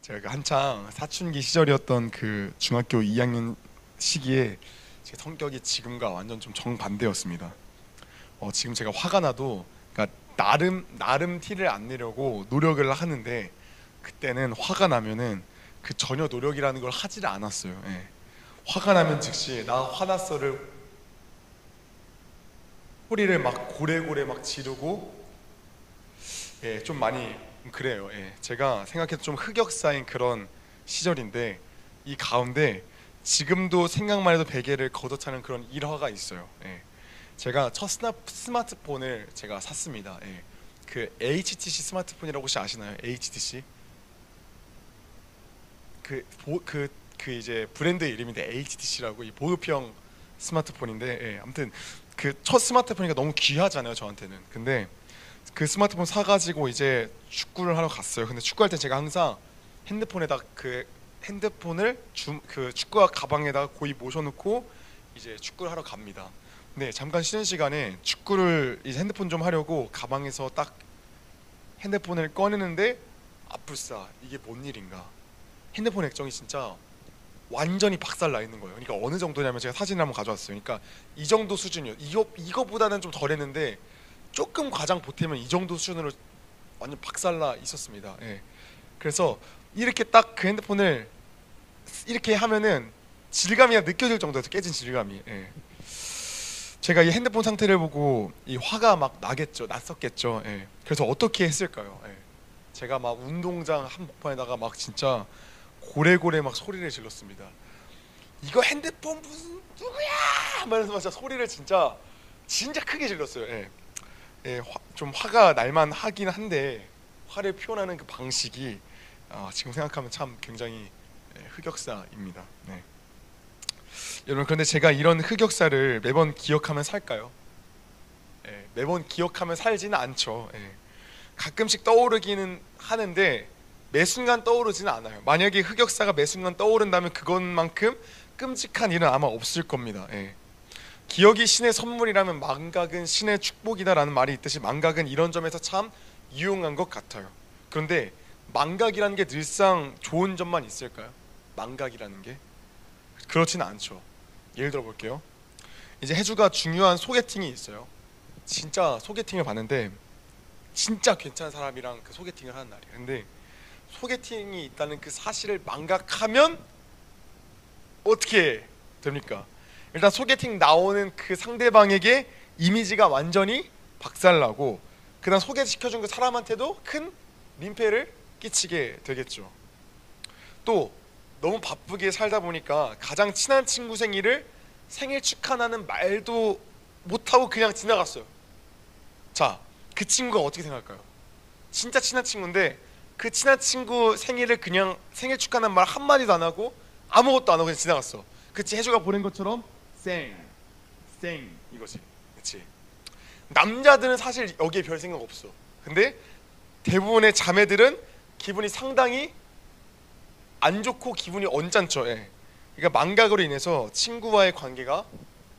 제가 한창 사춘기 시절이었던 그 중학교 2학년 시기에 제 성격이 지금과 완전 좀 정반대였습니다. 지금 제가 화가 나도 그러니까 나름 티를 안 내려고 노력을 하는데 그때는 화가 나면은 그 전혀 노력이라는 걸 하지를 않았어요. 예. 화가 나면 즉시 나 화났어를 소리를 막 고래고래 막 지르고 좀 많이 그래요. 제가 생각해도 좀 흑역사인 그런 시절인데 이 가운데 지금도 생각만 해도 베개를 걷어차는 그런 일화가 있어요. 제가 첫 스마트폰을 제가 샀습니다. 그 HTC 스마트폰이라고 혹시 아시나요? HTC 그 이제 브랜드 이름인데 HTC라고 이 보급형 스마트폰인데 아무튼 그 첫 스마트폰이니까 너무 귀하잖아요 저한테는. 근데 그 스마트폰 사가지고 이제 축구를 하러 갔어요. 근데 축구할 때 제가 항상 핸드폰에다 그 핸드폰을 그 축구화 가방에다가 고이 모셔놓고 이제 축구를 하러 갑니다. 근데 잠깐 쉬는 시간에 축구를 이제 핸드폰 좀 하려고 가방에서 딱 핸드폰을 꺼내는데 아뿔싸 이게 뭔 일인가? 핸드폰 액정이 진짜 완전히 박살 나 있는 거예요. 그러니까 어느 정도냐면 제가 사진을 한번 가져왔어요. 그러니까 이 정도 수준이요. 이거보다는 좀 덜했는데 조금 과장 보태면 이 정도 수준으로 완전 박살나 있었습니다. 그래서 이렇게 딱 그 핸드폰을 이렇게 하면은 질감이 느껴질 정도였어요. 깨진 질감이. 제가 이 핸드폰 상태를 보고 이 화가 막 났었겠죠. 그래서 어떻게 했을까요? 제가 막 운동장 한복판에다가 막 진짜 고래고래 막 소리를 질렀습니다. 이거 핸드폰 무슨 누구야? 하면서 진짜 소리를 진짜 크게 질렀어요. 좀 화가 날만 하긴 한데 화를 표현하는 그 방식이 지금 생각하면 참 굉장히 흑역사입니다. 여러분, 그런데 제가 이런 흑역사를 매번 기억하면 살까요? 매번 기억하면 살지는 않죠. 가끔씩 떠오르기는 하는데 매 순간 떠오르지는 않아요. 만약에 흑역사가 매 순간 떠오른다면 그것만큼 끔찍한 일은 아마 없을 겁니다. 기억이 신의 선물이라면 망각은 신의 축복이다라는 말이 있듯이 망각은 이런 점에서 참 유용한 것 같아요. 그런데 망각이라는 게 늘상 좋은 점만 있을까요? 망각이라는 게 그렇지는 않죠. 예를 들어 볼게요. 이제 혜주가 중요한 소개팅이 있어요. 진짜 소개팅을 봤는데 진짜 괜찮은 사람이랑 그 소개팅을 하는 날이에요. 근데 소개팅이 있다는 그 사실을 망각하면 어떻게 됩니까? 일단 소개팅 나오는 그 상대방에게 이미지가 완전히 박살나고 그다음 소개시켜준 그 사람한테도 큰 민폐를 끼치게 되겠죠. 또 너무 바쁘게 살다 보니까 가장 친한 친구 생일 축하하는 말도 못하고 그냥 지나갔어요. 자, 그 친구가 어떻게 생각할까요? 진짜 친한 친구인데 그 친한 친구 생일을 그냥 생일 축하하는 말 한마디도 안 하고 아무것도 안 하고 그냥 지나갔어. 그치, 혜주가 보낸 것처럼 쌩 이거지. 그치. 남자들은 사실 여기에 별 생각 없어. 근데 대부분의 자매들은 기분이 상당히 안 좋고 기분이 언짢죠. 그러니까 망각으로 인해서 친구와의 관계가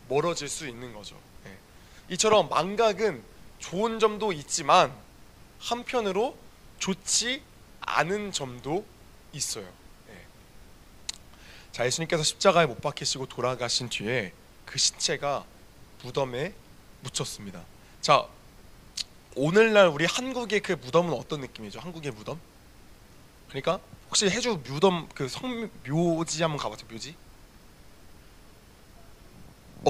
멀어질 수 있는 거죠. 이처럼 망각은 좋은 점도 있지만 한편으로 좋지 않은 점도 있어요. 자, 예수님께서 십자가에 못 박히시고 돌아가신 뒤에 그 시체가 무덤에 묻혔습니다. 자, 오늘날 우리 한국의 그 무덤은 어떤 느낌이죠? 한국의 무덤? 그러니까 혹시 해주 무덤 그 성묘지 한번 가봤어요? 묘지?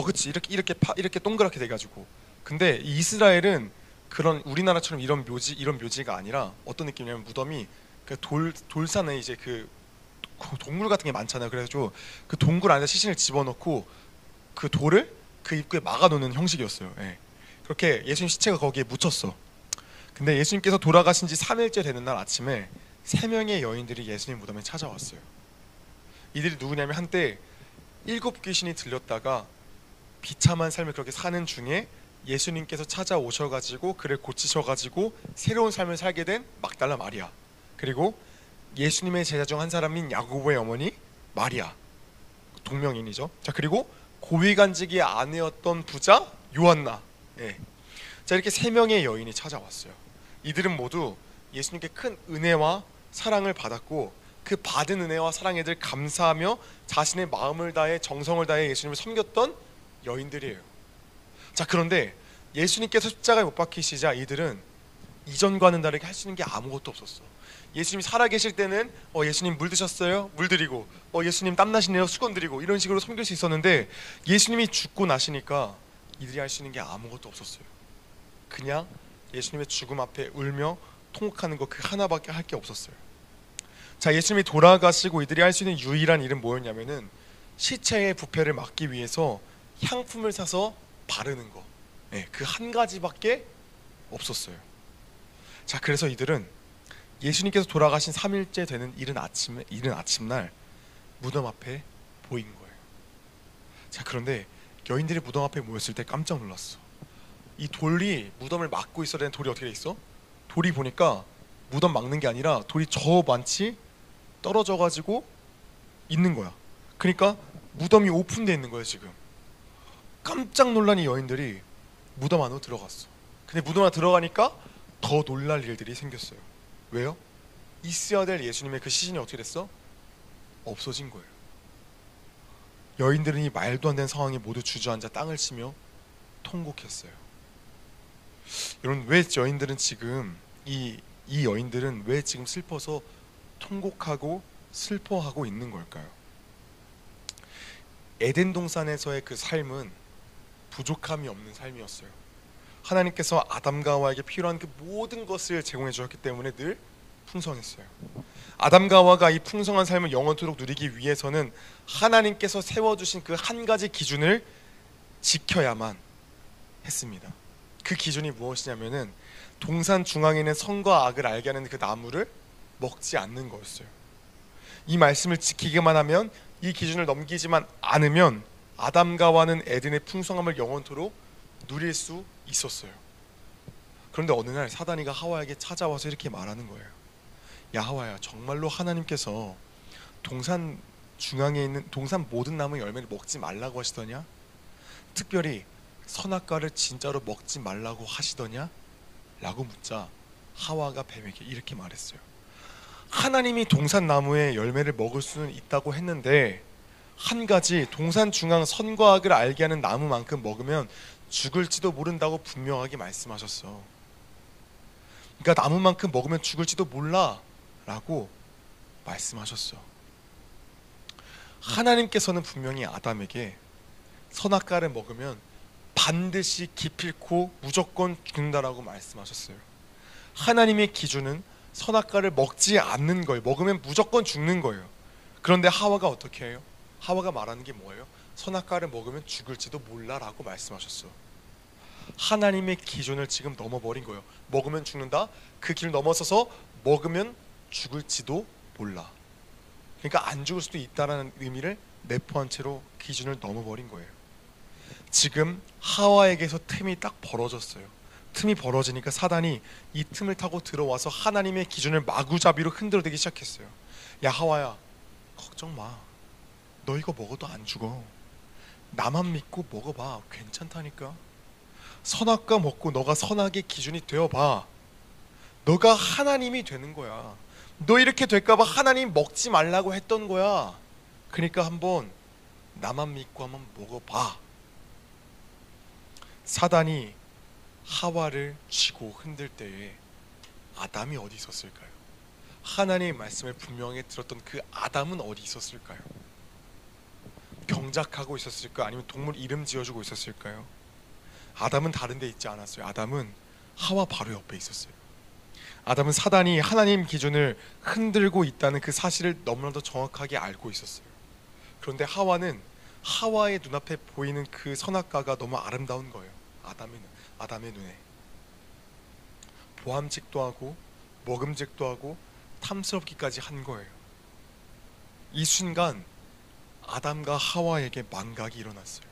그치, 이렇게 동그랗게 돼가지고. 근데 이 이스라엘은 그런 우리나라처럼 이런 묘지가 아니라 어떤 느낌이냐면 무덤이 그 돌산에 이제 그 동굴 같은 게 많잖아요. 그래가지고 그 동굴 안에 시신을 집어넣고 그 돌을 그 입구에 막아놓는 형식이었어요. 그렇게 예수님 시체가 거기에 묻혔어. 근데 예수님께서 돌아가신 지 3일째 되는 날 아침에 3명의 여인들이 예수님 무덤에 찾아왔어요. 이들이 누구냐면 한때 7귀신이 들렸다가 비참한 삶을 그렇게 사는 중에 예수님께서 찾아오셔가지고 그를 고치셔가지고 새로운 삶을 살게 된 막달라 마리아, 그리고 예수님의 제자 중 한 사람인 야고보의 어머니 마리아, 동명인이죠. 자, 그리고 고위간직의 아내였던 부자 요한나. 자, 이렇게 3명의 여인이 찾아왔어요. 이들은 모두 예수님께 큰 은혜와 사랑을 받았고 그 받은 은혜와 사랑에 늘 감사하며 자신의 마음을 다해 정성을 다해 예수님을 섬겼던 여인들이에요. 자, 그런데 예수님께서 십자가에 못 박히시자 이들은 이전과는 다르게 할 수 있는 게 아무것도 없었어. 예수님이 살아계실 때는 예수님 물 드셨어요? 물 드리고, 예수님 땀 나시네요? 수건 드리고, 이런 식으로 섬길 수 있었는데 예수님이 죽고 나시니까 이들이 할 수 있는 게 아무것도 없었어요. 그냥 예수님의 죽음 앞에 울며 통곡하는 거 그 하나밖에 할 게 없었어요. 자, 예수님이 돌아가시고 이들이 할 수 있는 유일한 일은 뭐였냐면은 시체의 부패를 막기 위해서 향품을 사서 바르는 거, 그 한 가지밖에 없었어요. 자, 그래서 이들은 예수님께서 돌아가신 3일째 되는 이른 아침날 무덤 앞에 보인 거예요. 자, 그런데 여인들이 무덤 앞에 모였을 때 깜짝 놀랐어. 이 돌이 무덤을 막고 있어야 되는 돌이 어떻게 돼 있어? 돌이 보니까 무덤 막는 게 아니라 돌이 저 많이 떨어져 가지고 있는 거야. 그러니까 무덤이 오픈되어 있는 거예요. 지금 깜짝 놀란 이 여인들이 무덤 안으로 들어갔어. 근데 무덤 안에 들어가니까 더 놀랄 일들이 생겼어요. 왜요? 있어야 될 예수님의 그 시신이 어떻게 됐어? 없어진 거예요. 여인들은 이 말도 안 되는 상황에 모두 주저앉아 땅을 치며 통곡했어요. 여러분, 왜 여인들은 지금 이 여인들은 왜 지금 슬퍼서 통곡하고 슬퍼하고 있는 걸까요? 에덴 동산에서의 그 삶은 부족함이 없는 삶이었어요. 하나님께서 아담과 하와에게 필요한 그 모든 것을 제공해 주셨기 때문에 늘 풍성했어요. 아담과 하와가 이 풍성한 삶을 영원토록 누리기 위해서는 하나님께서 세워주신 그 한 가지 기준을 지켜야만 했습니다. 그 기준이 무엇이냐면은 동산 중앙에 있는 선과 악을 알게 하는 그 나무를 먹지 않는 거였어요. 이 말씀을 지키기만 하면, 이 기준을 넘기지만 않으면 아담과 하와는 에덴의 풍성함을 영원토록 누릴 수 있었어요. 그런데 어느 날 사단이가 하와에게 찾아와서 이렇게 말하는 거예요. 야, 하와야, 정말로 하나님께서 동산 중앙에 있는 동산 모든 나무 열매를 먹지 말라고 하시더냐? 특별히 선악과를 진짜로 먹지 말라고 하시더냐? 라고 묻자 하와가 뱀에게 이렇게 말했어요. 하나님이 동산 나무의 열매를 먹을 수는 있다고 했는데 한 가지, 동산 중앙 선과 악을 알게 하는 나무만큼 먹으면 죽을지도 모른다고 분명하게 말씀하셨어. 그러니까 나무만큼 먹으면 죽을지도 몰라 라고 말씀하셨어. 하나님께서는 분명히 아담에게 선악과를 먹으면 반드시 기필코 무조건 죽는다라고 말씀하셨어요. 하나님의 기준은 선악과를 먹지 않는 거예요. 먹으면 무조건 죽는 거예요. 그런데 하와가 어떻게 해요? 하와가 말하는 게 뭐예요? 선악과를 먹으면 죽을지도 몰라라고 말씀하셨어. 하나님의 기준을 지금 넘어버린 거예요. 먹으면 죽는다? 그 길을 넘어서서 먹으면 죽을지도 몰라. 그러니까 안 죽을 수도 있다는 의미를 내포한 채로 기준을 넘어버린 거예요. 지금 하와에게서 틈이 딱 벌어졌어요. 틈이 벌어지니까 사단이 이 틈을 타고 들어와서 하나님의 기준을 마구잡이로 흔들어대기 시작했어요. 야, 하와야, 걱정 마. 너 이거 먹어도 안 죽어. 나만 믿고 먹어봐. 괜찮다니까. 선악과 먹고 너가 선악의 기준이 되어봐. 너가 하나님이 되는 거야. 너 이렇게 될까봐 하나님 먹지 말라고 했던 거야. 그러니까 한번 나만 믿고 한번 먹어봐. 사단이 하와를 쥐고 흔들 때에 아담이 어디 있었을까요? 하나님의 말씀을 분명히 들었던 그 아담은 어디 있었을까요? 경작하고 있었을까요? 아니면 동물 이름 지어주고 있었을까요? 아담은 다른 데 있지 않았어요. 아담은 하와 바로 옆에 있었어요. 아담은 사단이 하나님 기준을 흔들고 있다는 그 사실을 너무나도 정확하게 알고 있었어요. 그런데 하와는 하와의 눈앞에 보이는 그 선악과가 너무 아름다운 거예요. 아담의 눈에 보암직도 하고 먹음직도 하고 탐스럽기까지 한 거예요. 이 순간 아담과 하와에게 망각이 일어났어요.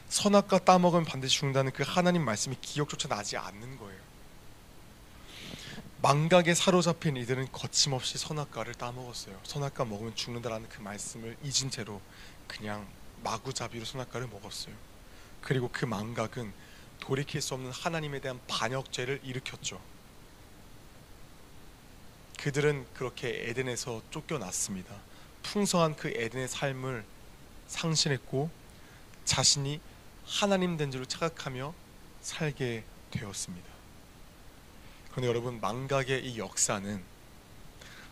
선악과 따먹으면 반드시 죽는다는 그 하나님 말씀이 기억조차 나지 않는 거예요. 망각에 사로잡힌 이들은 거침없이 선악과를 따먹었어요. 선악과 먹으면 죽는다라는 그 말씀을 잊은 채로 그냥 마구잡이로 선악과를 먹었어요. 그리고 그 망각은 돌이킬 수 없는 하나님에 대한 반역죄를 일으켰죠. 그 그들은 그렇게 에덴에서 쫓겨났습니다. 풍성한 그 에덴의 삶을 상실했고 자신이 하나님 된 줄을 착각하며 살게 되었습니다. 그런데 여러분, 망각의 이 역사는,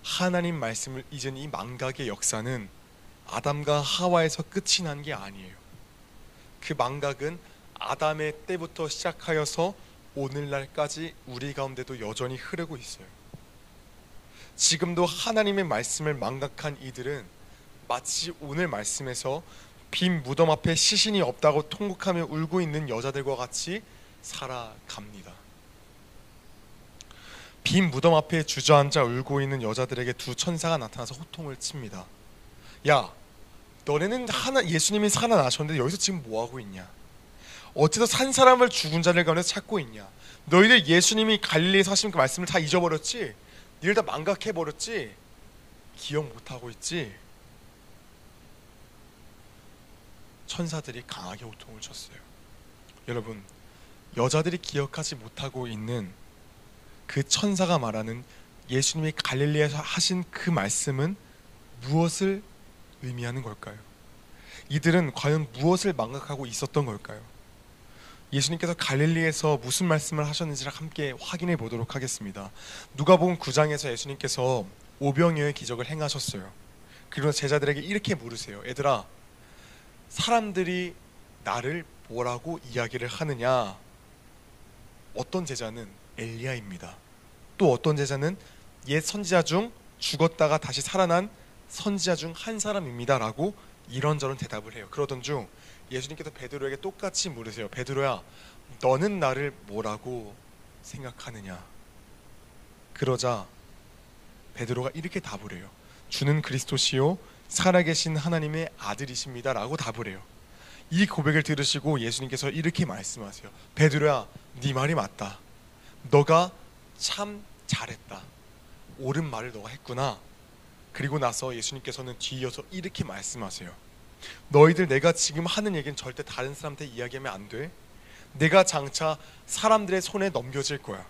하나님 말씀을 잊은 이 망각의 역사는 아담과 하와에서 끝이 난 게 아니에요. 그 망각은 아담의 때부터 시작하여서 오늘날까지 우리 가운데도 여전히 흐르고 있어요. 지금도 하나님의 말씀을 망각한 이들은 마치 오늘 말씀에서 빈 무덤 앞에 시신이 없다고 통곡하며 울고 있는 여자들과 같이 살아갑니다. 빈 무덤 앞에 주저앉아 울고 있는 여자들에게 두 천사가 나타나서 호통을 칩니다. 야, 너네는 예수님이 살아나셨는데 여기서 지금 뭐하고 있냐? 어째서 산 사람을 죽은 자들 가운데 찾고 있냐? 너희들 예수님이 갈릴리에서 하신 그 말씀을 다 잊어버렸지? 니들 다 망각해버렸지? 기억 못하고 있지? 천사들이 강하게 호통을 쳤어요. 여러분, 여자들이 기억하지 못하고 있는 그 천사가 말하는 예수님이 갈릴리에서 하신 그 말씀은 무엇을 의미하는 걸까요? 이들은 과연 무엇을 망각하고 있었던 걸까요? 예수님께서 갈릴리에서 무슨 말씀을 하셨는지를 함께 확인해 보도록 하겠습니다. 누가복음 9장에서 예수님께서 오병이어의 기적을 행하셨어요. 그리고 제자들에게 이렇게 물으세요. 얘들아, 사람들이 나를 뭐라고 이야기를 하느냐? 어떤 제자는 엘리야입니다. 또 어떤 제자는 옛 선지자 중 죽었다가 다시 살아난 선지자 중 한 사람입니다 라고 이런저런 대답을 해요. 그러던 중 예수님께서 베드로에게 똑같이 물으세요. 베드로야, 너는 나를 뭐라고 생각하느냐? 그러자 베드로가 이렇게 답을 해요. 주는 그리스도시요 살아계신 하나님의 아들이십니다 라고 답을 해요. 이 고백을 들으시고 예수님께서 이렇게 말씀하세요. 베드로야, 네 말이 맞다. 너가 참 잘했다. 옳은 말을 너가 했구나. 그리고 나서 예수님께서는 뒤이어서 이렇게 말씀하세요. 너희들 내가 지금 하는 얘기는 절대 다른 사람한테 이야기하면 안 돼. 내가 장차 사람들의 손에 넘겨질 거야.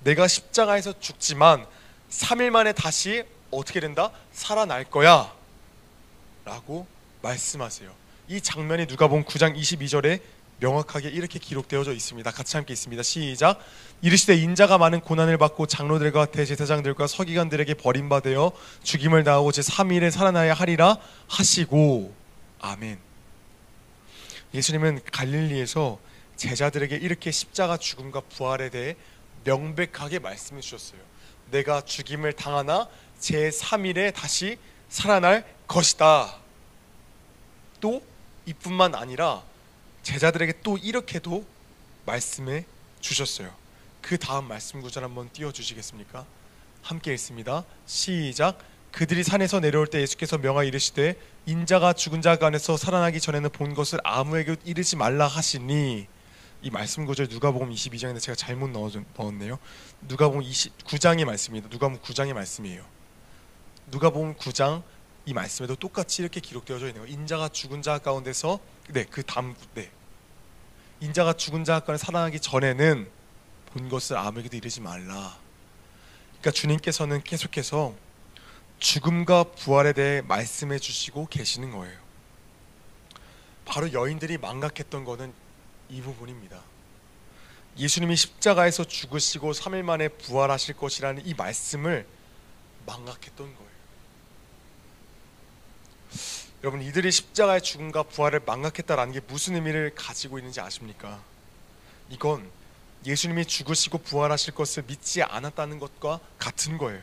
내가 십자가에서 죽지만 3일 만에 다시 어떻게 된다? 살아날 거야 라고 말씀하세요. 이 장면이 누가복음 9장 22절에 명확하게 이렇게 기록되어져 있습니다. 같이 함께 있습니다. 시작. 이르시되 인자가 많은 고난을 받고 장로들과 대제사장들과 서기관들에게 버림받아 죽임을 당하고 제3일에 살아나야 하리라 하시고. 아멘. 예수님은 갈릴리에서 제자들에게 이렇게 십자가 죽음과 부활에 대해 명백하게 말씀해 주셨어요. 내가 죽임을 당하나 제3일에 다시 살아날 것이다. 또 이뿐만 아니라 제자들에게 또 이렇게도 말씀해 주셨어요. 그 다음 말씀 구절 한번 띄워주시겠습니까? 함께 읽습니다. 시작. 그들이 산에서 내려올 때 예수께서 명하 이르시되 인자가 죽은 자 가운데서 살아나기 전에는 본 것을 아무에게 이르지 말라 하시니. 이 말씀 구절 누가복음 22장인데 제가 잘못 넣었네요. 누가복음 9장의 말씀입니다. 누가복음 9장의 말씀이에요. 누가복음 9장 이 말씀에도 똑같이 이렇게 기록되어져 있네요. 인자가 죽은 자 가운데서 인자가 죽은 자 가운데 살아나기 전에는 본 것을 아무에게도 이르지 말라. 그러니까 주님께서는 계속해서 죽음과 부활에 대해 말씀해 주시고 계시는 거예요. 바로 여인들이 망각했던 것은 이 부분입니다. 예수님이 십자가에서 죽으시고 3일 만에 부활하실 것이라는 이 말씀을 망각했던 거예요. 여러분, 이들이 십자가의 죽음과 부활을 망각했다라는 게 무슨 의미를 가지고 있는지 아십니까? 이건 예수님이 죽으시고 부활하실 것을 믿지 않았다는 것과 같은 거예요.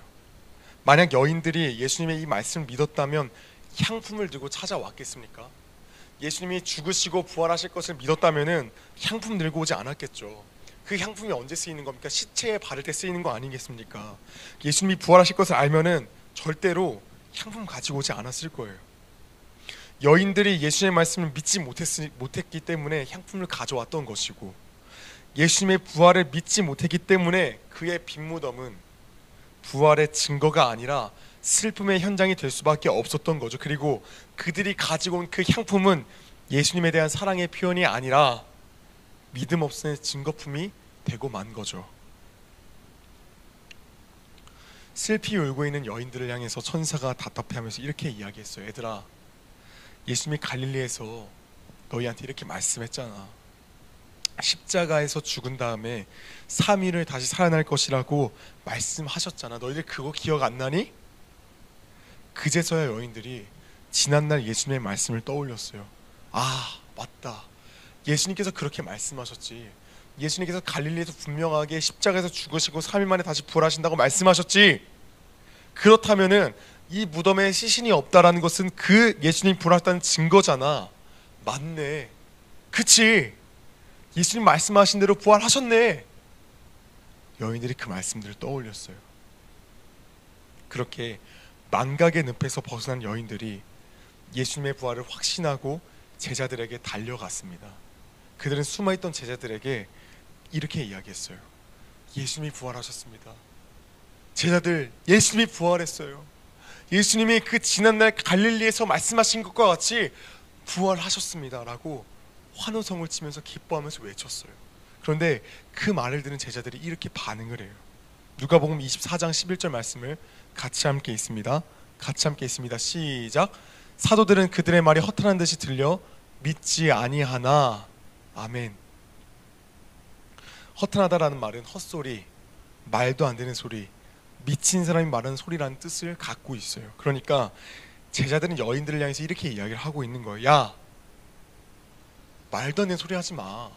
만약 여인들이 예수님의 이 말씀을 믿었다면 향품을 들고 찾아왔겠습니까? 예수님이 죽으시고 부활하실 것을 믿었다면 향품 들고 오지 않았겠죠. 그 향품이 언제 쓰이는 겁니까? 시체에 바를 때 쓰이는 거 아니겠습니까? 예수님이 부활하실 것을 알면은 절대로 향품 가지고 오지 않았을 거예요. 여인들이 예수님의 말씀을 믿지 못했기 때문에 향품을 가져왔던 것이고, 예수님의 부활을 믿지 못했기 때문에 그의 빈무덤은 부활의 증거가 아니라 슬픔의 현장이 될 수밖에 없었던 거죠. 그리고 그들이 가지고 온 그 향품은 예수님에 대한 사랑의 표현이 아니라 믿음 없음의 증거품이 되고 만 거죠. 슬피 울고 있는 여인들을 향해서 천사가 답답해하면서 이렇게 이야기했어요. 얘들아, 예수님이 갈릴리에서 너희한테 이렇게 말씀했잖아. 십자가에서 죽은 다음에 3일을 다시 살아날 것이라고 말씀하셨잖아. 너희들 그거 기억 안 나니? 그제서야 여인들이 지난날 예수님의 말씀을 떠올렸어요. 아, 맞다. 예수님께서 그렇게 말씀하셨지. 예수님께서 갈릴리에서 분명하게 십자가에서 죽으시고 3일 만에 다시 부활하신다고 말씀하셨지. 그렇다면은 이 무덤에 시신이 없다라는 것은 그 예수님 부활했다는 증거잖아. 맞네. 그치? 예수님 말씀하신 대로 부활하셨네. 여인들이 그 말씀들을 떠올렸어요. 그렇게 망각의 늪에서 벗어난 여인들이 예수님의 부활을 확신하고 제자들에게 달려갔습니다. 그들은 숨어있던 제자들에게 이렇게 이야기했어요. 예수님이 부활하셨습니다. 제자들, 예수님이 부활했어요. 예수님이 그 지난날 갈릴리에서 말씀하신 것과 같이 부활하셨습니다 라고 환호성을 치면서 기뻐하면서 외쳤어요. 그런데 그 말을 들은 제자들이 이렇게 반응을 해요. 누가복음 24장 11절 말씀을 같이 함께 있습니다. 같이 함께 있습니다. 시작. 사도들은 그들의 말이 허탄한 듯이 들려 믿지 아니하나. 아멘. 허탄하다라는 말은 헛소리, 말도 안 되는 소리, 미친 사람이 말하는 소리라는 뜻을 갖고 있어요. 그러니까 제자들은 여인들을 향해서 이렇게 이야기를 하고 있는 거예요. 야, 말도 안 되는 소리 하지 마.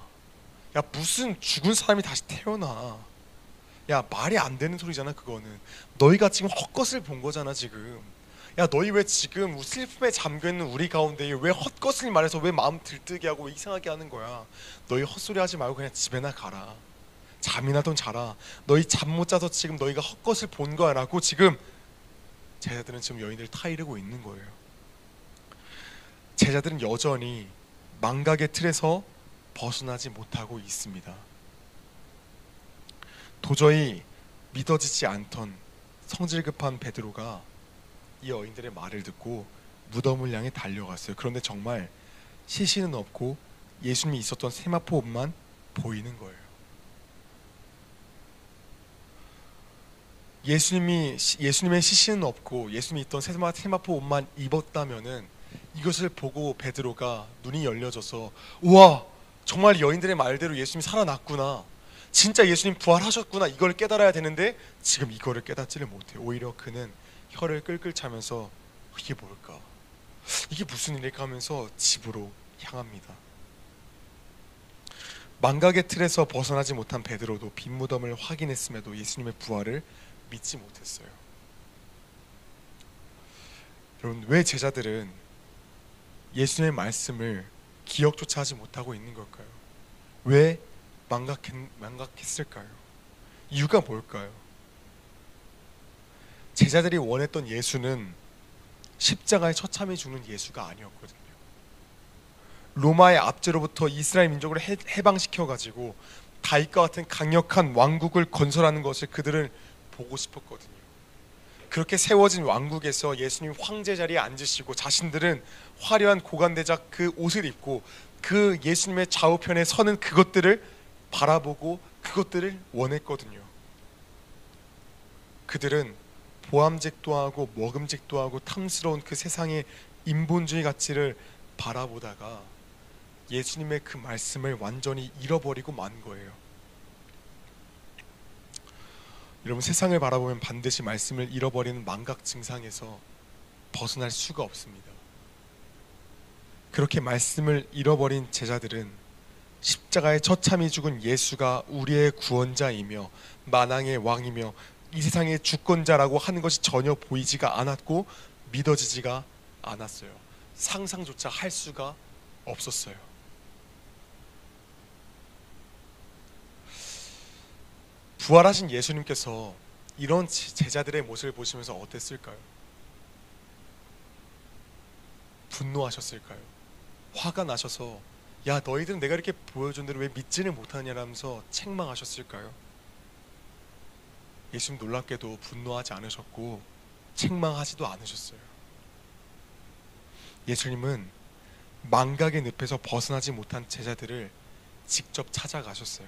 야, 무슨 죽은 사람이 다시 태어나. 야, 말이 안 되는 소리잖아. 그거는 너희가 지금 헛것을 본 거잖아 지금. 야, 너희 왜 지금 슬픔에 잠겨있는 우리 가운데 왜 헛것을 말해서 왜 마음 들뜨게 하고 왜 이상하게 하는 거야. 너희 헛소리 하지 말고 그냥 집에나 가라. 잠이나 좀 자라. 너희 잠 못 자서 지금 너희가 헛것을 본 거야 라고 지금 제자들은 지금 여인들을 타이르고 있는 거예요. 제자들은 여전히 망각의 틀에서 벗어나지 못하고 있습니다. 도저히 믿어지지 않던 성질급한 베드로가 이 여인들의 말을 듣고 무덤을 향해 달려갔어요. 그런데 정말 시신은 없고 예수님이 있었던 세마포 옷만 보이는 거예요. 예수님의 시신은 없고 예수님이 있던 세마포 옷만 입었다면은 이것을 보고 베드로가 눈이 열려져서 우와, 정말 여인들의 말대로 예수님이 살아났구나, 진짜 예수님 부활하셨구나, 이걸 깨달아야 되는데 지금 이거를 깨닫지를 못해요. 오히려 그는 혀를 끌끌 차면서 이게 뭘까, 이게 무슨 일일까 하면서 집으로 향합니다. 망각의 틀에서 벗어나지 못한 베드로도 빈 무덤을 확인했음에도 예수님의 부활을 믿지 못했어요. 여러분, 왜 제자들은 예수님의 말씀을 기억조차 하지 못하고 있는 걸까요? 왜 망각했을까요? 이유가 뭘까요? 제자들이 원했던 예수는 십자가에 처참히 죽는 예수가 아니었거든요. 로마의 압제로부터 이스라엘 민족을 해방시켜가지고 다윗과 같은 강력한 왕국을 건설하는 것을 그들은 보고 싶었거든요. 그렇게 세워진 왕국에서 예수님 황제 자리에 앉으시고 자신들은 화려한 고관대작 그 옷을 입고 그 예수님의 좌우편에 서는 그것들을 바라보고 그것들을 원했거든요. 그들은 보암직도 하고 먹음직도 하고 탐스러운 그 세상의 인본주의 가치를 바라보다가 예수님의 그 말씀을 완전히 잃어버리고 만 거예요. 여러분, 세상을 바라보면 반드시 말씀을 잃어버리는 망각 증상에서 벗어날 수가 없습니다. 그렇게 말씀을 잃어버린 제자들은 십자가에 처참히 죽은 예수가 우리의 구원자이며 만왕의 왕이며 이 세상의 주권자라고 하는 것이 전혀 보이지가 않았고 믿어지지가 않았어요. 상상조차 할 수가 없었어요. 부활하신 예수님께서 이런 제자들의 모습을 보시면서 어땠을까요? 분노하셨을까요? 화가 나셔서 야, 너희들은 내가 이렇게 보여준 대로 왜 믿지를 못하느냐라면서 책망하셨을까요? 예수님 놀랍게도 분노하지 않으셨고 책망하지도 않으셨어요. 예수님은 망각의 늪에서 벗어나지 못한 제자들을 직접 찾아가셨어요.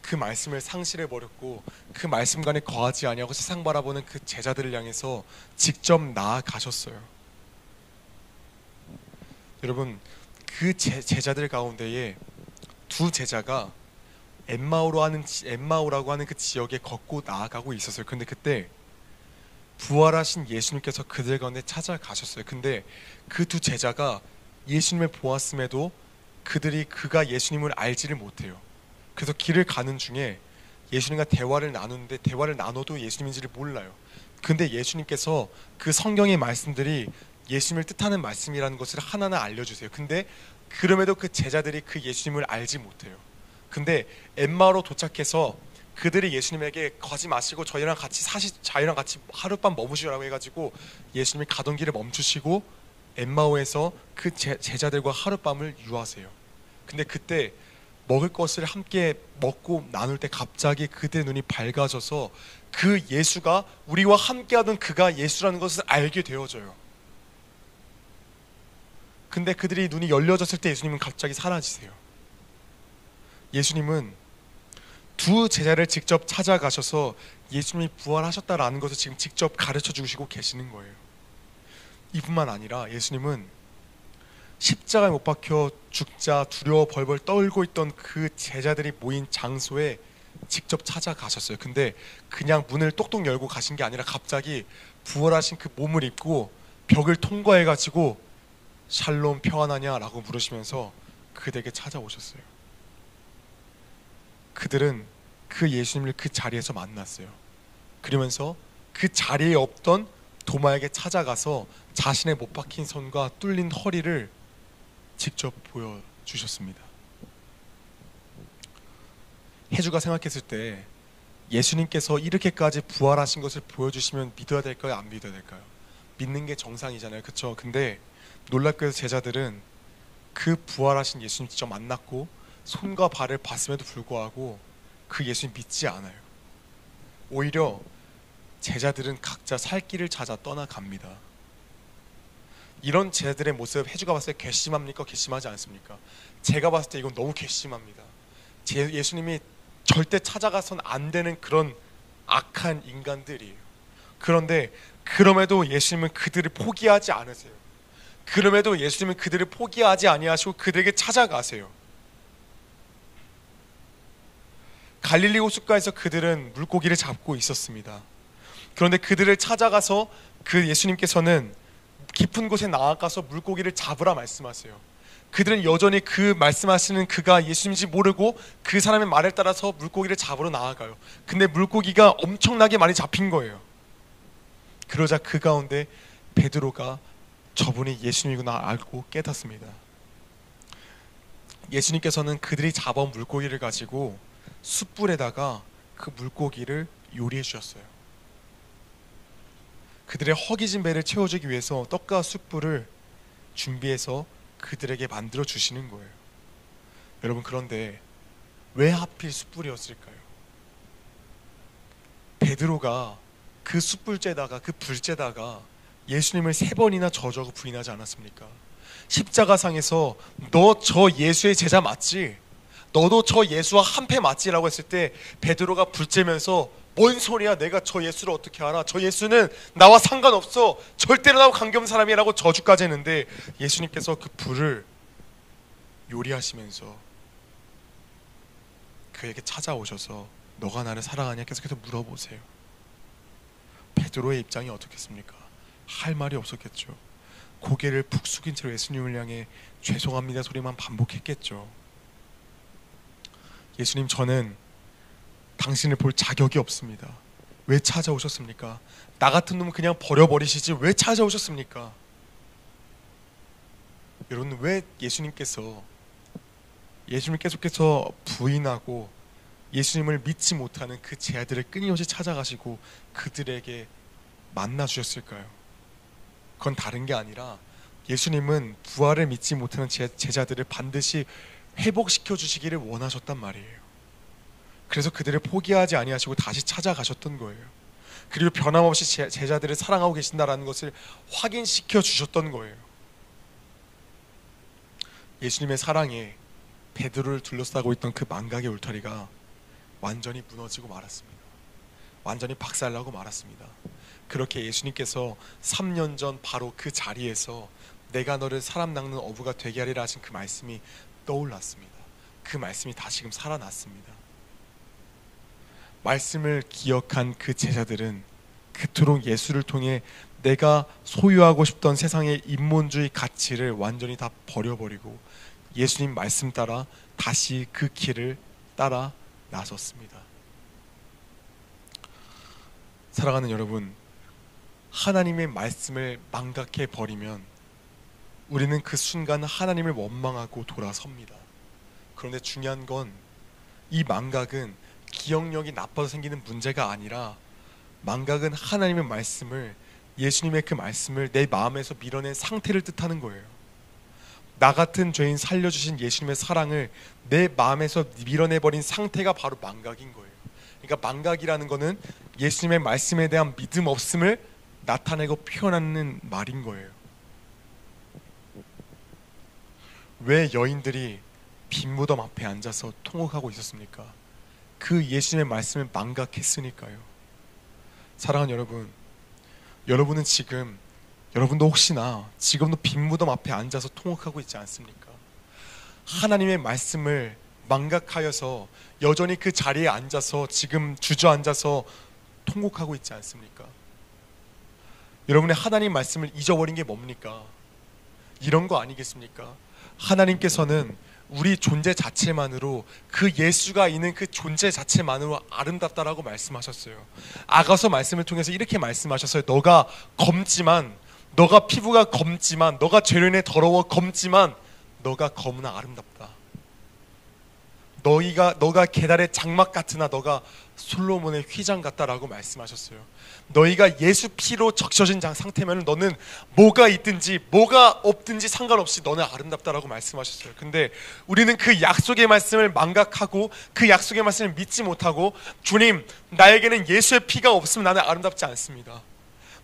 그 말씀을 상실해 버렸고 그 말씀 간에 거하지 아니하고 세상 바라보는 그 제자들을 향해서 직접 나아가셨어요. 여러분, 그 제자들 가운데에 두 제자가 엠마오라고 하는 그 지역에 걷고 나아가고 있었어요. 근데 그때 부활하신 예수님께서 그들 가운데 찾아가셨어요. 근데 그 두 제자가 예수님을 보았음에도 그가 예수님을 알지를 못해요. 그래서 길을 가는 중에 예수님과 대화를 나누는데 대화를 나눠도 예수님인지를 몰라요. 근데 예수님께서 그 성경의 말씀들이 예수님을 뜻하는 말씀이라는 것을 하나하나 알려주세요. 근데 그럼에도 그 제자들이 그 예수님을 알지 못해요. 근데 엠마오로 도착해서 그들이 예수님에게 가지 마시고 저희랑 같이 하룻밤 머무시라고 해가지고 예수님이 가던 길을 멈추시고 엠마오에서 그 제자들과 하룻밤을 유하세요. 근데 그때 먹을 것을 함께 먹고 나눌 때 갑자기 그들의 눈이 밝아져서 그 예수가 우리와 함께하던 그가 예수라는 것을 알게 되어져요. 근데 그들이 눈이 열려졌을 때 예수님은 갑자기 사라지세요. 예수님은 두 제자를 직접 찾아가셔서 예수님이 부활하셨다라는 것을 지금 직접 가르쳐 주시고 계시는 거예요. 이뿐만 아니라 예수님은 십자가에 못 박혀 죽자 두려워 벌벌 떨고 있던 그 제자들이 모인 장소에 직접 찾아가셨어요. 근데 그냥 문을 똑똑 열고 가신 게 아니라 갑자기 부활하신 그 몸을 입고 벽을 통과해가지고 샬롬 평안하냐라고 물으시면서 그들에게 찾아오셨어요. 그들은 그 예수님을 그 자리에서 만났어요. 그러면서 그 자리에 없던 도마에게 찾아가서 자신의 못 박힌 손과 뚫린 허리를 직접 보여주셨습니다. 혜주가 생각했을 때 예수님께서 이렇게까지 부활하신 것을 보여주시면 믿어야 될까요? 안 믿어야 될까요? 믿는 게 정상이잖아요. 그렇죠? 근데 놀랍게도 제자들은 그 부활하신 예수님 직접 만났고 손과 발을 봤음에도 불구하고 그 예수님 믿지 않아요. 오히려 제자들은 각자 살 길을 찾아 떠나갑니다. 이런 제자들의 모습 혜주가 봤을 때 괘씸합니까? 괘씸하지 않습니까? 제가 봤을 때 이건 너무 괘씸합니다. 예수님이 절대 찾아가선 안 되는 그런 악한 인간들이에요. 그런데 그럼에도 예수님은 그들을 포기하지 않으세요. 그럼에도 예수님은 그들을 포기하지 아니하시고 그들에게 찾아가세요. 갈릴리 호숫가에서 그들은 물고기를 잡고 있었습니다. 그런데 그들을 찾아가서 그 예수님께서는 깊은 곳에 나아가서 물고기를 잡으라 말씀하세요. 그들은 여전히 그 말씀하시는 그가 예수님인지 모르고 그 사람의 말을 따라서 물고기를 잡으러 나아가요. 근데 물고기가 엄청나게 많이 잡힌 거예요. 그러자 그 가운데 베드로가 저분이 예수님이구나 알고 깨닫습니다. 예수님께서는 그들이 잡아온 물고기를 가지고 숯불에다가 그 물고기를 요리해 주셨어요. 그들의 허기진 배를 채워주기 위해서 떡과 숯불을 준비해서 그들에게 만들어 주시는 거예요. 여러분, 그런데 왜 하필 숯불이었을까요? 베드로가 그 숯불째다가 그 불째다가 예수님을 3번이나 저주하고 부인하지 않았습니까? 십자가상에서 너 저 예수의 제자 맞지? 너도 저 예수와 한패 맞지라고 했을 때 베드로가 불째면서 뭔 소리야, 내가 저 예수를 어떻게 알아? 저 예수는 나와 상관없어, 절대로 나와 관계없는 사람이라고 저주까지 했는데 예수님께서 그 불을 요리하시면서 그에게 찾아오셔서 너가 나를 사랑하냐 계속해서 물어보세요. 베드로의 입장이 어떻겠습니까? 할 말이 없었겠죠. 고개를 푹 숙인 채로 예수님을 향해 죄송합니다 소리만 반복했겠죠. 예수님, 저는 당신을 볼 자격이 없습니다. 왜 찾아오셨습니까? 나 같은 놈은 그냥 버려버리시지 왜 찾아오셨습니까? 여러분, 왜 예수님께서 계속해서 부인하고 예수님을 믿지 못하는 그 제자들을 끊임없이 찾아가시고 그들에게 만나 주셨을까요? 그건 다른 게 아니라 예수님은 부활을 믿지 못하는 제자들을 반드시 회복시켜 주시기를 원하셨단 말이에요. 그래서 그들을 포기하지 아니하시고 다시 찾아가셨던 거예요. 그리고 변함없이 제자들을 사랑하고 계신다라는 것을 확인시켜 주셨던 거예요. 예수님의 사랑에 베드로를 둘러싸고 있던 그 망각의 울타리가 완전히 무너지고 말았습니다. 완전히 박살나고 말았습니다. 그렇게 예수님께서 3년 전 바로 그 자리에서 내가 너를 사람 낚는 어부가 되게 하리라 하신 그 말씀이 떠올랐습니다. 그 말씀이 다시금 살아났습니다. 말씀을 기억한 그 제자들은 그토록 예수를 통해 내가 소유하고 싶던 세상의 인본주의 가치를 완전히 다 버려버리고 예수님 말씀 따라 다시 그 길을 따라 나섰습니다. 사랑하는 여러분, 하나님의 말씀을 망각해 버리면 우리는 그 순간 하나님을 원망하고 돌아섭니다. 그런데 중요한 건 이 망각은 기억력이 나빠서 생기는 문제가 아니라 망각은 하나님의 말씀을, 예수님의 그 말씀을 내 마음에서 밀어낸 상태를 뜻하는 거예요. 나 같은 죄인 살려주신 예수님의 사랑을 내 마음에서 밀어내버린 상태가 바로 망각인 거예요. 그러니까 망각이라는 거는 예수님의 말씀에 대한 믿음 없음을 나타내고 표현하는 말인 거예요. 왜 여인들이 빈무덤 앞에 앉아서 통곡하고 있었습니까? 그 예수님의 말씀을 망각했으니까요. 사랑하는 여러분, 여러분은 지금, 여러분도 혹시나 지금도 빈무덤 앞에 앉아서 통곡하고 있지 않습니까? 하나님의 말씀을 망각하여서 여전히 그 자리에 앉아서 지금 주저앉아서 통곡하고 있지 않습니까? 여러분의 하나님 말씀을 잊어버린 게 뭡니까? 이런 거 아니겠습니까? 하나님께서는 우리 존재 자체만으로, 그 예수가 있는 그 존재 자체만으로 아름답다라고 말씀하셨어요. 아가서 말씀을 통해서 이렇게 말씀하셨어요. 너가 검지만, 너가 피부가 검지만, 너가 죄로 인해 더러워 검지만 너가 검으나 아름답다. 너가 계달의 장막 같으나 너가 솔로몬의 휘장 같다라고 말씀하셨어요. 너희가 예수 피로 적셔진 상태면 너는 뭐가 있든지 뭐가 없든지 상관없이 너는 아름답다라고 말씀하셨어요. 근데 우리는 그 약속의 말씀을 망각하고 그 약속의 말씀을 믿지 못하고, 주님, 나에게는 예수의 피가 없으면 나는 아름답지 않습니다.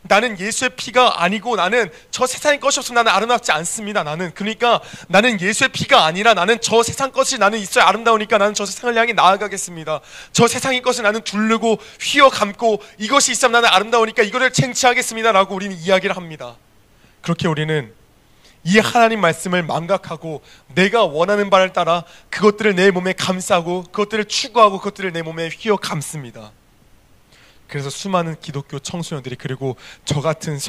나는 예수의 피가 아니고 나는 저 세상의 것이 없으면 나는 아름답지 않습니다. 그러니까 나는 예수의 피가 아니라 나는 저 세상 것이 나는 있어야 아름다우니까 나는 저 세상을 향해 나아가겠습니다. 저 세상의 것을 나는 두르고 휘어 감고 이것이 있으면 나는 아름다우니까 이거를 쟁취하겠습니다 라고 우리는 이야기를 합니다. 그렇게 우리는 이 하나님 말씀을 망각하고 내가 원하는 바를 따라 그것들을 내 몸에 감싸고 그것들을 추구하고 그것들을 내 몸에 휘어 감습니다. 그래서 수많은 기독교 청소년들이, 그리고 저 같은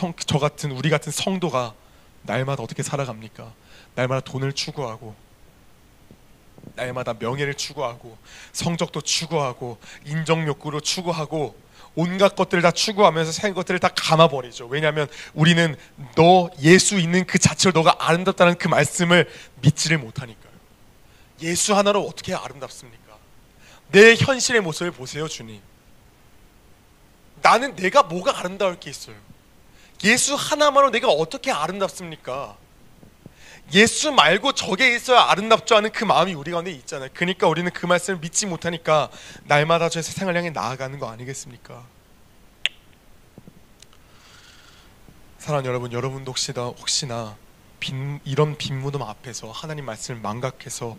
우리 같은 성도가 날마다 어떻게 살아갑니까? 날마다 돈을 추구하고, 날마다 명예를 추구하고, 성적도 추구하고, 인정 욕구로 추구하고, 온갖 것들을 다 추구하면서 세상 것들을 다 감아버리죠. 왜냐하면 우리는 너 예수 있는 그 자체로 너가 아름답다는 그 말씀을 믿지를 못하니까요. 예수 하나로 어떻게 아름답습니까? 내 현실의 모습을 보세요, 주님. 나는 내가 뭐가 아름다울 게 있어요? 예수 하나만으로 내가 어떻게 아름답습니까? 예수 말고 저게 있어야 아름답죠 하는 그 마음이 우리 가운데 있잖아요. 그러니까 우리는 그 말씀을 믿지 못하니까 날마다 저 세상을 향해 나아가는 거 아니겠습니까? 사랑하는 여러분, 여러분도 혹시나 이런 빈무덤 앞에서 하나님 말씀을 망각해서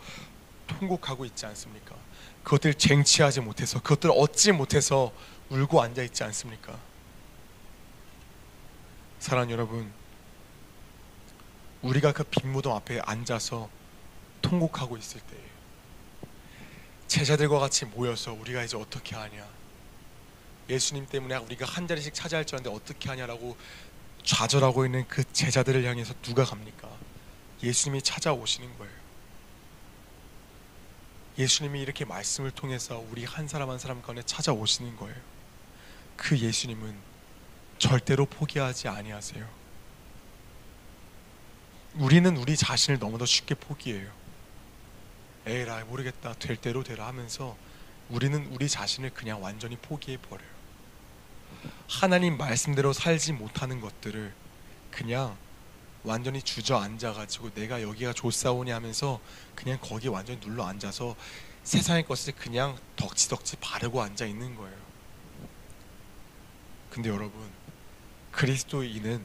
통곡하고 있지 않습니까? 그것들 쟁취하지 못해서, 그것들 얻지 못해서 울고 앉아있지 않습니까? 사랑하는 여러분, 우리가 그 빈무덤 앞에 앉아서 통곡하고 있을 때 제자들과 같이 모여서 우리가 이제 어떻게 하냐, 예수님 때문에 우리가 한 자리씩 차지할 줄 알았는데 어떻게 하냐라고 좌절하고 있는 그 제자들을 향해서 누가 갑니까? 예수님이 찾아오시는 거예요. 예수님이 이렇게 말씀을 통해서 우리 한 사람 한 사람 가운데 찾아오시는 거예요. 그 예수님은 절대로 포기하지 아니하세요. 우리는 우리 자신을 너무도 쉽게 포기해요. 에라 모르겠다, 될 대로 되라 하면서 우리는 우리 자신을 그냥 완전히 포기해 버려요. 하나님 말씀대로 살지 못하는 것들을 그냥 완전히 주저앉아가지고 내가 여기가 좋사오니 하면서 그냥 거기에 완전히 눌러 앉아서 세상의 것을 그냥 덕지덕지 바르고 앉아 있는 거예요. 근데 여러분, 그리스도인은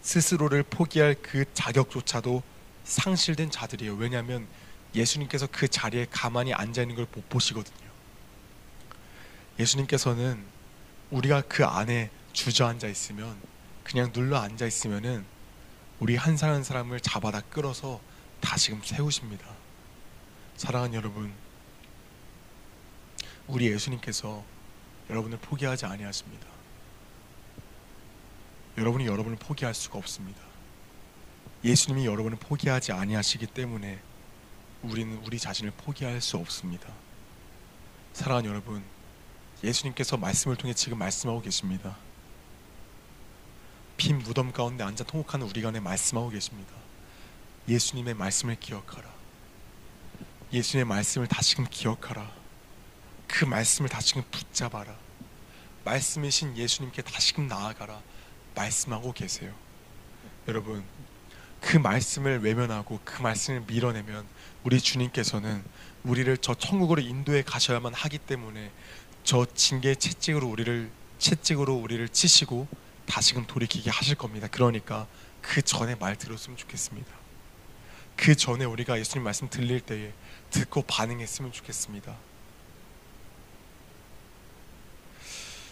스스로를 포기할 그 자격조차도 상실된 자들이에요. 왜냐하면 예수님께서 그 자리에 가만히 앉아 있는 걸 못 보시거든요. 예수님께서는 우리가 그 안에 주저앉아 있으면, 그냥 눌러 앉아 있으면은 우리 한 사람 한 사람을 잡아다 끌어서 다시금 세우십니다. 사랑하는 여러분, 우리 예수님께서 여러분을 포기하지 아니하십니다. 여러분이 여러분을 포기할 수가 없습니다. 예수님이 여러분을 포기하지 아니하시기 때문에 우리는 우리 자신을 포기할 수 없습니다. 사랑하는 여러분, 예수님께서 말씀을 통해 지금 말씀하고 계십니다. 빈 무덤 가운데 앉아 통곡하는 우리 간에 말씀하고 계십니다. 예수님의 말씀을 기억하라. 예수님의 말씀을 다시금 기억하라. 그 말씀을 다시금 붙잡아라. 말씀이신 예수님께 다시금 나아가라. 말씀하고 계세요. 여러분, 그 말씀을 외면하고 그 말씀을 밀어내면 우리 주님께서는 우리를 저 천국으로 인도해 가셔야만 하기 때문에 저 징계의 채찍으로 우리를 치시고 다시금 돌이키게 하실 겁니다. 그러니까 그 전에 말 들었으면 좋겠습니다. 그 전에 우리가 예수님 말씀 들릴 때에 듣고 반응했으면 좋겠습니다.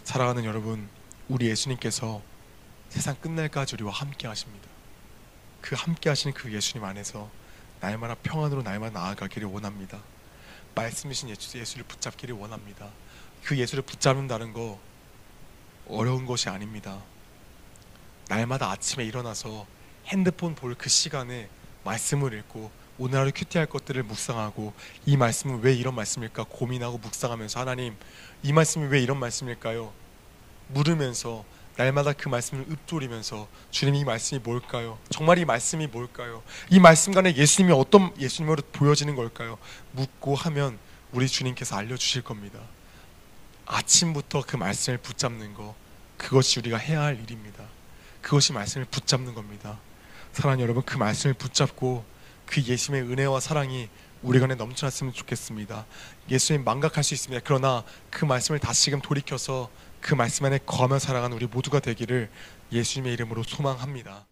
사랑하는 여러분, 우리 예수님께서 세상 끝날까지 우리와 함께 하십니다. 그 함께 하시는 그 예수님 안에서 날마다 평안으로 날마다 나아가기를 원합니다. 말씀이신 예수를 붙잡기를 원합니다. 그 예수를 붙잡는다는 거 어려운 것이 아닙니다. 날마다 아침에 일어나서 핸드폰 볼 그 시간에 말씀을 읽고 오늘 하루 큐티할 것들을 묵상하고, 이 말씀은 왜 이런 말씀일까 고민하고 묵상하면서, 하나님 이 말씀이 왜 이런 말씀일까요 물으면서 날마다 그 말씀을 읊조리면서, 주님 이 말씀이 뭘까요? 정말 이 말씀이 뭘까요? 이 말씀 간에 예수님이 어떤 예수님으로 보여지는 걸까요? 묻고 하면 우리 주님께서 알려주실 겁니다. 아침부터 그 말씀을 붙잡는 거, 그것이 우리가 해야 할 일입니다. 그것이 말씀을 붙잡는 겁니다. 사랑하는 여러분, 그 말씀을 붙잡고 그 예수님의 은혜와 사랑이 우리 간에 넘쳐났으면 좋겠습니다. 예수님 망각할 수 있습니다. 그러나 그 말씀을 다시금 돌이켜서 그 말씀 안에 거하며 살아가는 우리 모두가 되기를 예수님의 이름으로 소망합니다.